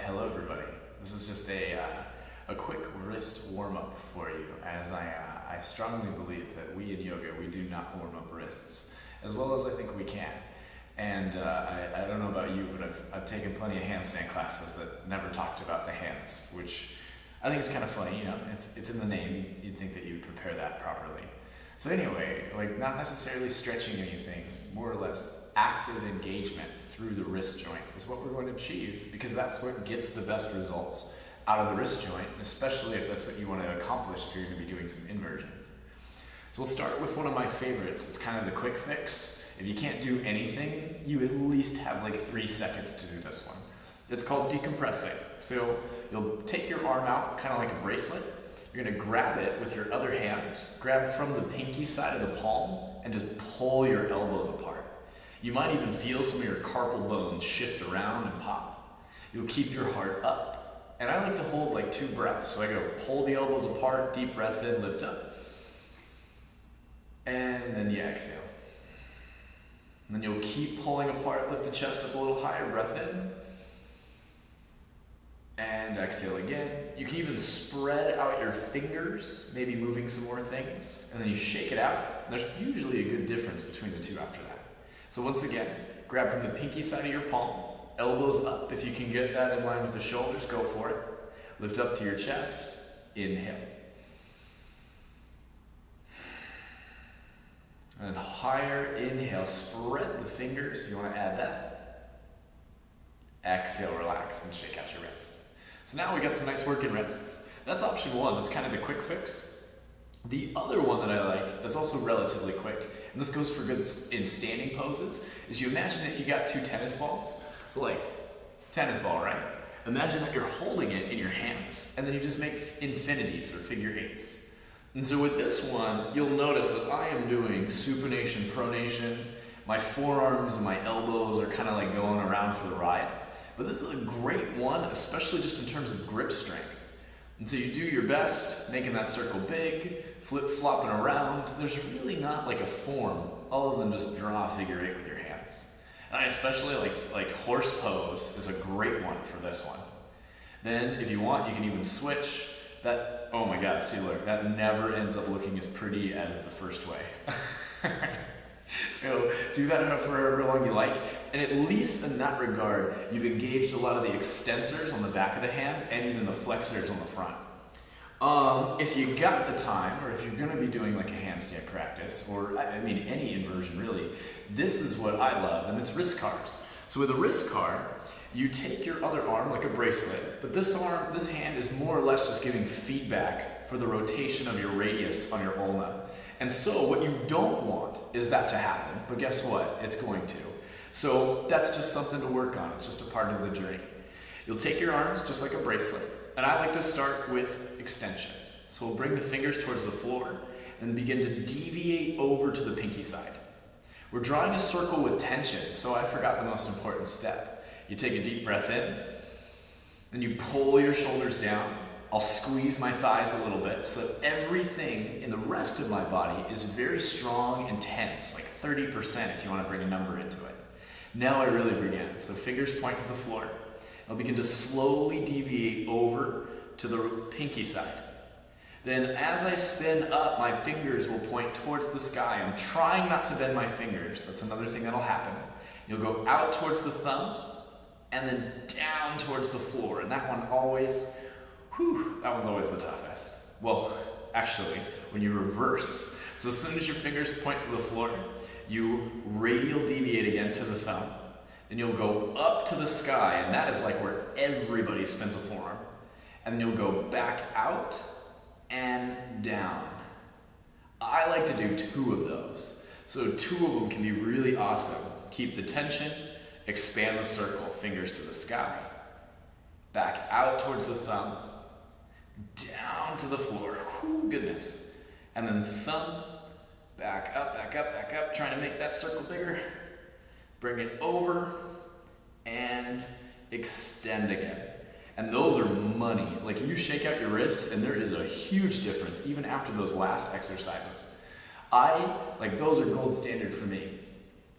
Hello everybody. This is just a quick wrist warm-up for you, as I strongly believe that we in yoga, we do not warm up wrists as well as I think we can. And I don't know about you, but I've taken plenty of handstand classes that never talked about the hands, which I think is kind of funny, you know, it's in the name, you'd think that you'd prepare that properly. So anyway, like not necessarily stretching anything, more or less active engagement through the wrist joint is what we're going to achieve, because that's what gets the best results out of the wrist joint, especially if that's what you want to accomplish if you're going to be doing some inversions. So we'll start with one of my favorites. It's kind of the quick fix. If you can't do anything, you at least have like 3 seconds to do this one. It's called decompressing. So you'll take your arm out, kind of like a bracelet. You're going to grab it with your other hand, grab from the pinky side of the palm, and just pull your elbows apart. You might even feel some of your carpal bones shift around and pop. You'll keep your heart up. And I like to hold like 2 breaths. So I go pull the elbows apart, deep breath in, lift up. And then you exhale. And then you'll keep pulling apart, lift the chest up a little higher, breath in. And exhale again. You can even spread out your fingers, maybe moving some more things. And then you shake it out. And there's usually a good difference between the two after that. So once again, grab from the pinky side of your palm, elbows up. If you can get that in line with the shoulders, go for it. Lift up to your chest, inhale. And higher inhale, spread the fingers if you want to add that. Exhale, relax, and shake out your wrist. So now we got some nice working wrists. That's option 1, that's kind of the quick fix. The other one that I like, that's also relatively quick, and this goes for good in standing poses, is you imagine that you got 2 tennis balls. So like, tennis ball, right? Imagine that you're holding it in your hands, and then you just make infinities or figure eights. And so with this one, you'll notice that I am doing supination, pronation. My forearms and my elbows are kind of like going around for the ride. But this is a great one, especially just in terms of grip strength. And so you do your best, making that circle big, flip-flopping around. There's really not like a form other than just draw a figure 8 with your hands. And I especially like horse pose is a great one for this one. Then if you want, you can even switch. That, oh my God, see look, that never ends up looking as pretty as the first way. So do that for however long you like, and at least in that regard, you've engaged a lot of the extensors on the back of the hand and even the flexors on the front. If you got the time, or if you're going to be doing like a handstand practice, or I mean any inversion really, this is what I love, and it's wrist cars. So with a wrist car, you take your other arm like a bracelet, but this hand is more or less just giving feedback for the rotation of your radius on your ulna. And so what you don't want is that to happen, but guess what? It's going to. So that's just something to work on. It's just a part of the journey. You'll take your arms just like a bracelet, and I like to start with extension. So we'll bring the fingers towards the floor and begin to deviate over to the pinky side. We're drawing a circle with tension, so I forgot the most important step. You take a deep breath in, then you pull your shoulders down. I'll squeeze my thighs a little bit so that everything in the rest of my body is very strong and tense, like 30% if you want to bring a number into it. Now I really begin. So fingers point to the floor. I'll begin to slowly deviate over to the pinky side. Then as I spin up, my fingers will point towards the sky. I'm trying not to bend my fingers. That's another thing that'll happen. You'll go out towards the thumb and then down towards the floor. And that one always... that one's always the toughest. Well, actually, when you reverse. So as soon as your fingers point to the floor, you radial deviate again to the thumb. Then you'll go up to the sky, and that is like where everybody spins a forearm. And then you'll go back out and down. I like to do 2 of those. So 2 of them can be really awesome. Keep the tension, expand the circle, fingers to the sky. Back out towards the thumb. Down to the floor, goodness. And then thumb, back up, back up, back up, trying to make that circle bigger. Bring it over, and extend again. And those are money. Like you shake out your wrists, and there is a huge difference, even after those last exercises. Those are gold standard for me.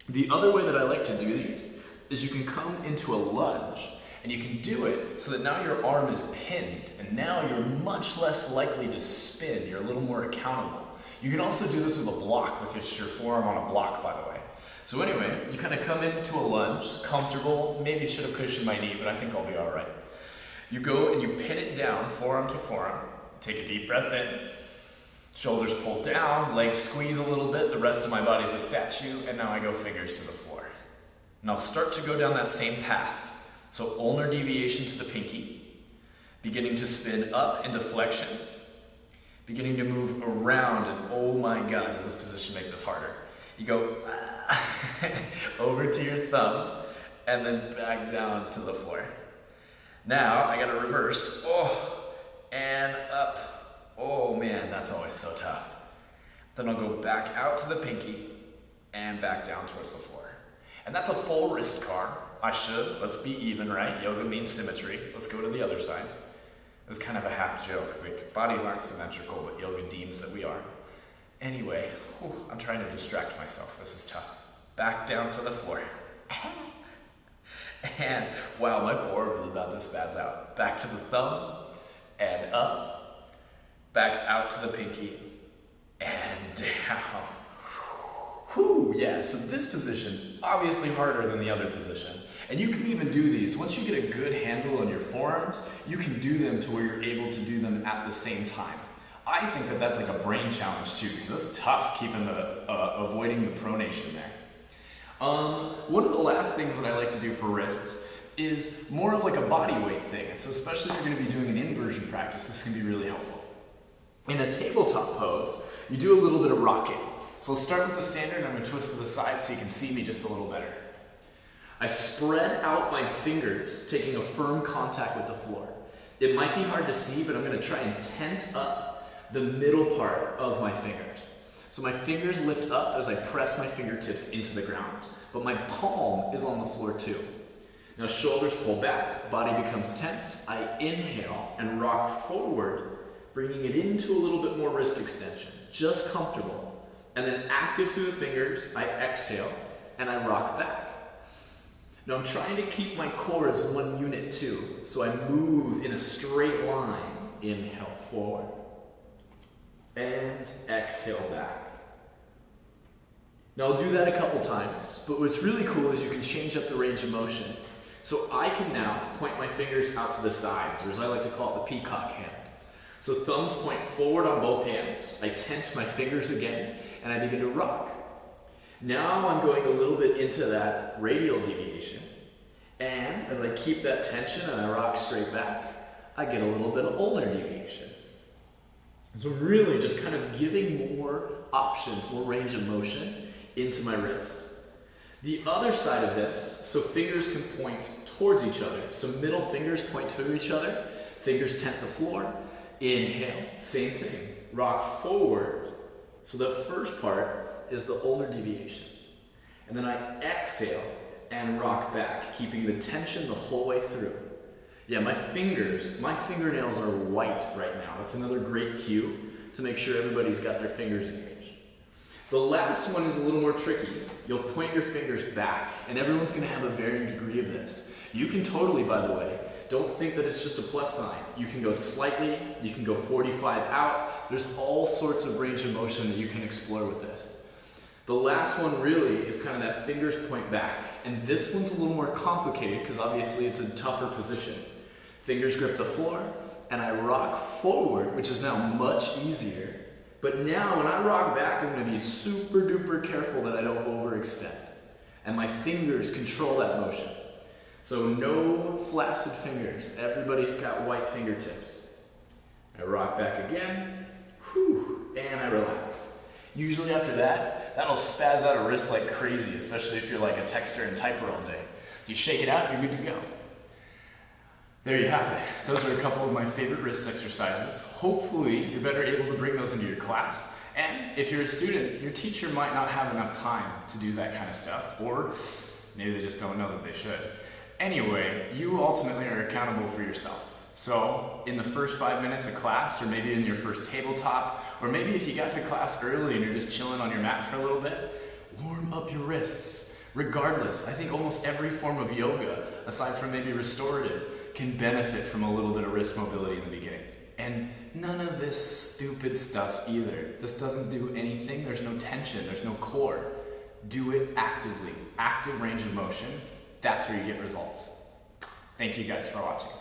The other way that I like to do these is you can come into a lunge, And you can do it so that now your arm is pinned, and now you're much less likely to spin. You're a little more accountable. You can also do this with a block, with your forearm on a block, by the way. So anyway, you kind of come into a lunge, comfortable. Maybe should have cushioned my knee, but I think I'll be all right. You go and you pin it down, forearm to forearm. Take a deep breath in. Shoulders pull down, legs squeeze a little bit. The rest of my body's a statue, and now I go fingers to the floor. And I'll start to go down that same path. So ulnar deviation to the pinky, beginning to spin up into flexion, beginning to move around, and oh my God, does this position make this harder. You go over to your thumb, and then back down to the floor. Now, I gotta reverse, and up. Oh man, that's always so tough. Then I'll go back out to the pinky, and back down towards the floor. And that's a full wrist car. Let's be even, right? Yoga means symmetry. Let's go to the other side. It's kind of a half joke. Like, bodies aren't symmetrical, but yoga deems that we are. Anyway, I'm trying to distract myself. This is tough. Back down to the floor. And wow, my forearm is about to spaz out. Back to the thumb, and up. Back out to the pinky, and down. Whew, yeah, so this position, obviously harder than the other position. And you can even do these. Once you get a good handle on your forearms, you can do them to where you're able to do them at the same time. I think that that's like a brain challenge too, because it's tough keeping avoiding the pronation there. One of the last things that I like to do for wrists is more of like a body weight thing. And so especially if you're gonna be doing an inversion practice, this can be really helpful. In a tabletop pose, you do a little bit of rocking. So I'll start with the standard, and I'm gonna twist to the side so you can see me just a little better. I spread out my fingers, taking a firm contact with the floor. It might be hard to see, but I'm gonna try and tent up the middle part of my fingers. So my fingers lift up as I press my fingertips into the ground, but my palm is on the floor too. Now shoulders pull back, body becomes tense. I inhale and rock forward, bringing it into a little bit more wrist extension, just comfortable. And then active through the fingers, I exhale and I rock back. Now I'm trying to keep my core as one unit too, so I move in a straight line. Inhale forward and exhale back. Now I'll do that a couple times, but what's really cool is you can change up the range of motion. So I can now point my fingers out to the sides, or as I like to call it, the peacock hand. So thumbs point forward on both hands. I tent my fingers again, and I begin to rock. Now I'm going a little bit into that radial deviation. And as I keep that tension and I rock straight back, I get a little bit of ulnar deviation. So I'm really just kind of giving more options, more range of motion into my wrist. The other side of this, so fingers can point towards each other. So middle fingers point to each other, fingers tent the floor. Inhale, same thing, rock forward. So the first part is the ulnar deviation. And then I exhale and rock back, keeping the tension the whole way through. Yeah, my fingernails are white right now. That's another great cue to make sure everybody's got their fingers engaged. The last one is a little more tricky. You'll point your fingers back, and everyone's gonna have a varying degree of this. You can totally, by the way, don't think that it's just a plus sign. You can go slightly, you can go 45 out. There's all sorts of range of motion that you can explore with this. The last one really is kind of that fingers point back. And this one's a little more complicated because obviously it's a tougher position. Fingers grip the floor and I rock forward, which is now much easier. But now when I rock back, I'm gonna be super duper careful that I don't overextend. And my fingers control that motion. So no flaccid fingers. Everybody's got white fingertips. I rock back again, and I relax. Usually after that, that'll spaz out a wrist like crazy, especially if you're like a texter and typer all day. You shake it out, you're good to go. There you have it. Those are a couple of my favorite wrist exercises. Hopefully you're better able to bring those into your class. And if you're a student, your teacher might not have enough time to do that kind of stuff, or maybe they just don't know that they should. Anyway, you ultimately are accountable for yourself. So in the first 5 minutes of class, or maybe in your first tabletop, or maybe if you got to class early and you're just chilling on your mat for a little bit, warm up your wrists. Regardless, I think almost every form of yoga, aside from maybe restorative, can benefit from a little bit of wrist mobility in the beginning. And none of this stupid stuff either. This doesn't do anything. There's no tension. There's no core. Do it actively. Active range of motion. That's where you get results. Thank you guys for watching.